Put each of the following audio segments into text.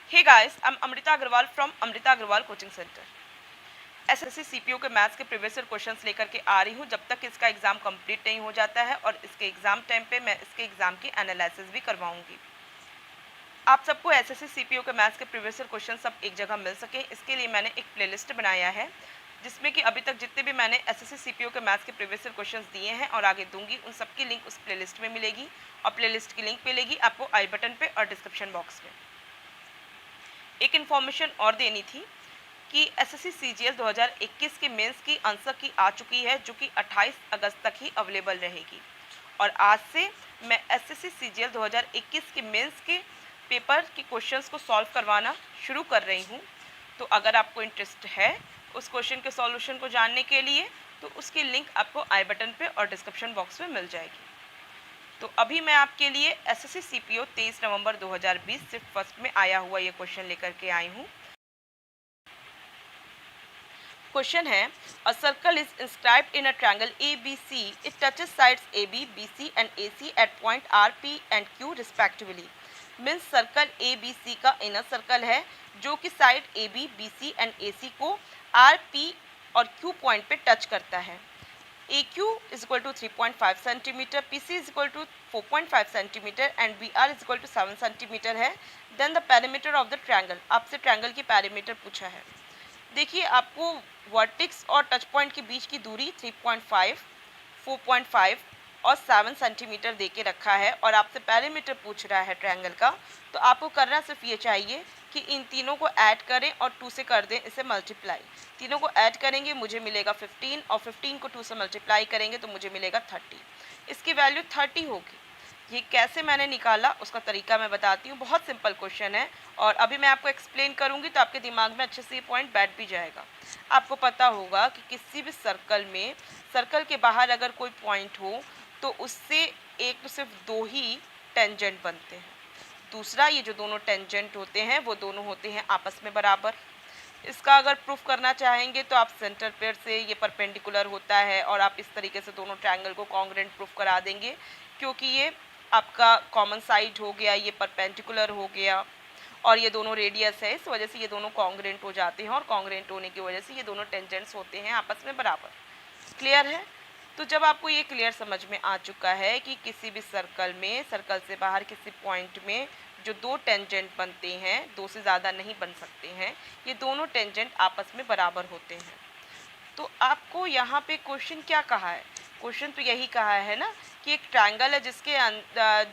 Hey guys, I'm Amrita Agarwal from Amrita Agarwal Coaching Center. SSC CPO के maths के previous year questions लेकर के आ रही हूँ जब तक इसका एग्ज़ाम कंप्लीट नहीं हो जाता है, और इसके एग्ज़ाम टाइम पे मैं इसके एग्ज़ाम की एनालिसिस भी करवाऊँगी। आप सबको एसएससी सीपीओ के मैथ्स के प्रीवियस ईयर क्वेश्चन सब एक जगह मिल सके, इसके लिए मैंने एक प्लेलिस्ट बनाया है जिसमें कि अभी तक जितने भी मैंने एसएससी सीपीओ के मैथ्स के प्रीवियस ईयर क्वेश्चंस दिए हैं और आगे दूंगी, उन सब की लिंक उस प्लेलिस्ट में मिलेगी, और प्लेलिस्ट की लिंक मिलेगी आपको आई बटन पे और डिस्क्रिप्शन बॉक्स में। एक इन्फॉर्मेशन और देनी थी कि एसएससी सीजीएल 2021 के मेंस की आंसर की आ चुकी है, जो कि 28 अगस्त तक ही अवेलेबल रहेगी। और आज से मैं एसएससी सीजीएल 2021 के मेंस के पेपर के क्वेश्चंस को सॉल्व करवाना शुरू कर रही हूँ। तो अगर आपको इंटरेस्ट है उस क्वेश्चन के सॉल्यूशन को जानने के लिए, तो उसकी लिंक आपको आई बटन पे और डिस्क्रिप्शन बॉक्स में मिल जाएगी। तो अभी मैं आपके लिए एसएससी सीपीओ 23 नवंबर 2020 सिर्फ फर्स्ट में आया हुआ ये क्वेश्चन लेकर के आई हूँ। क्वेश्चन है, a circle is inscribed in a triangle ABC. It touches sides AB, BC and AC at point R, P and Q respectively. Means circle ABC का इनर सर्कल है जो कि side AB, BC and AC को R, P और Q point पे touch करता है। AQ is equal to 3.5 centimetre, PC is equal to 4.5 centimetre and BR is equal to 7 centimetre है। Then the perimeter of the triangle, आपसे triangle की perimeter पूछा है। देखिए, आपको वर्टेक्स और टच पॉइंट के बीच की दूरी 3.5, 4.5 और 7 सेंटीमीटर दे के रखा है, और आपसे पेरीमीटर पूछ रहा है ट्रायंगल का। तो आपको करना सिर्फ ये चाहिए कि इन तीनों को ऐड करें और 2 से कर दें इसे मल्टीप्लाई। तीनों को ऐड करेंगे मुझे मिलेगा 15, और 15 को 2 से मल्टीप्लाई करेंगे तो मुझे मिलेगा 30। इसकी वैल्यू 30 होगी। ये कैसे मैंने निकाला उसका तरीका मैं बताती हूँ। बहुत सिंपल क्वेश्चन है और अभी मैं आपको एक्सप्लेन करूँगी तो आपके दिमाग में अच्छे से ये पॉइंट बैठ भी जाएगा। आपको पता होगा कि किसी भी सर्कल में, सर्कल के बाहर अगर कोई पॉइंट हो तो उससे एक तो सिर्फ 2 ही टेंजेंट बनते हैं। दूसरा, ये जो दोनों टेंजेंट होते हैं वो दोनों होते हैं आपस में बराबर। इसका अगर प्रूफ करना चाहेंगे तो आप सेंटर पेयर से ये परपेंडिकुलर होता है और आप इस तरीके से दोनों ट्रायंगल को कॉन्ग्रुएंट प्रूफ करा देंगे, क्योंकि ये आपका कॉमन साइड हो गया, ये परपेंडिकुलर हो गया और ये दोनों रेडियस है, इस वजह से ये दोनों कॉन्ग्रुएंट हो जाते हैं और कॉन्ग्रुएंट होने की वजह से ये दोनों टेंजेंट्स होते हैं आपस में बराबर। क्लियर है? तो जब आपको ये क्लियर समझ में आ चुका है कि किसी भी सर्कल में, सर्कल से बाहर किसी पॉइंट में जो 2 टेंजेंट बनते हैं, 2 से ज़्यादा नहीं बन सकते हैं, ये दोनों टेंजेंट आपस में बराबर होते हैं। तो आपको यहाँ पे क्वेश्चन क्या कहा है? क्वेश्चन तो यही कहा है ना कि एक ट्रायंगल है जिसके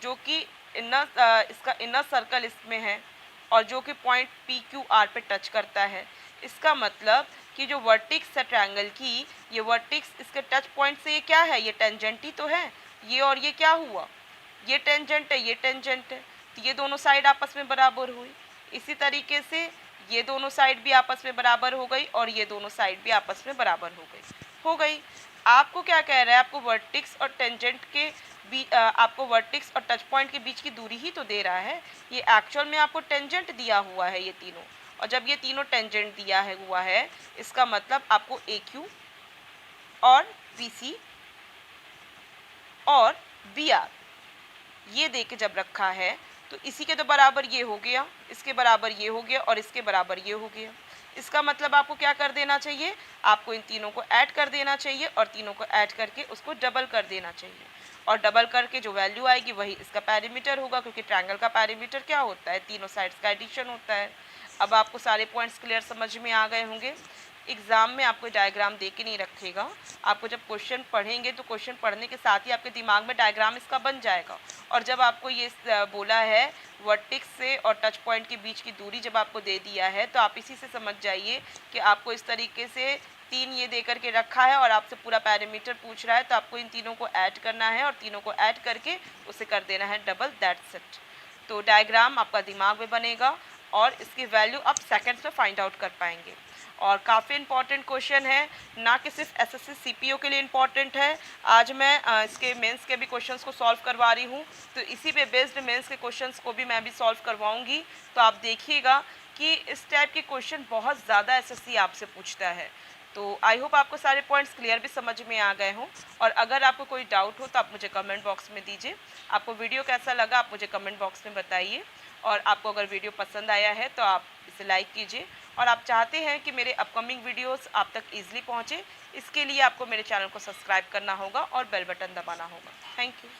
जो कि इसका इनर सर्कल इसमें है और जो कि पॉइंट PQR पे टच करता है। इसका मतलब कि जो वर्टेक्स है ट्रायंगल की, ये वर्टेक्स इसके टच पॉइंट से ये क्या है? ये टेंजेंट ही तो है। ये और ये क्या हुआ? ये टेंजेंट है, ये टेंजेंट है, तो ये दोनों साइड आपस में बराबर हुई। इसी तरीके से ये दोनों साइड भी आपस में बराबर हो गई और ये दोनों साइड भी आपस में बराबर हो गई। आपको क्या कह रहा है? आपको वर्टेक्स और टेंजेंट के आपको वर्टेक्स और टच पॉइंट के बीच की दूरी ही तो दे रहा है। ये एक्चुअल में आपको टेंजेंट दिया हुआ है ये तीनों, और जब ये तीनों टेंजेंट दिया है हुआ है, इसका मतलब आपको AQ और BC और BR ये दे के जब रखा है तो इसी के तो बराबर ये हो गया, इसके बराबर ये हो गया और इसके बराबर ये हो गया। इसका मतलब आपको क्या कर देना चाहिए? आपको इन तीनों को ऐड कर देना चाहिए और तीनों को ऐड करके उसको डबल कर देना चाहिए, और डबल करके जो वैल्यू आएगी वही इसका पेरीमीटर होगा, क्योंकि ट्रायंगल का पेरीमीटर क्या होता है? तीनों साइड्स का एडिशन होता है। अब आपको सारे पॉइंट्स क्लियर समझ में आ गए होंगे। एग्ज़ाम में आपको डायग्राम दे के नहीं रखेगा, आपको जब क्वेश्चन पढ़ेंगे तो क्वेश्चन पढ़ने के साथ ही आपके दिमाग में डायग्राम इसका बन जाएगा। और जब आपको ये बोला है वर्टेक्स से और टच पॉइंट के बीच की दूरी जब आपको दे दिया है, तो आप इसी से समझ जाइए कि आपको इस तरीके से 3 ये दे करके रखा है और आपसे पूरा पैरामीटर पूछ रहा है, तो आपको इन तीनों को ऐड करना है और तीनों को ऐड करके उसे कर देना है डबल, दैट्स इट। तो डायग्राम आपका दिमाग में बनेगा और इसकी वैल्यू आप सेकंड्स में फाइंड आउट कर पाएंगे। और काफ़ी इंपॉर्टेंट क्वेश्चन है, ना कि सिर्फ एसएससी सीपीओ के लिए इम्पॉर्टेंट है। आज मैं इसके मेंस के भी क्वेश्चंस को सॉल्व करवा रही हूँ, तो इसी पे बेस्ड मेंस के क्वेश्चंस को भी मैं भी सॉल्व करवाऊँगी। तो आप देखिएगा कि इस टाइप के क्वेश्चन बहुत ज़्यादा एसएससी आपसे पूछता है। तो आई होप आपको सारे पॉइंट्स क्लियर भी समझ में आ गए हों। और अगर आपको कोई डाउट हो तो आप मुझे कमेंट बॉक्स में दीजिए। आपको वीडियो कैसा लगा आप मुझे कमेंट बॉक्स में बताइए। और आपको अगर वीडियो पसंद आया है तो आप इसे लाइक कीजिए। और आप चाहते हैं कि मेरे अपकमिंग वीडियोस आप तक ईजिली पहुंचे, इसके लिए आपको मेरे चैनल को सब्सक्राइब करना होगा और बेल बटन दबाना होगा। Thank you.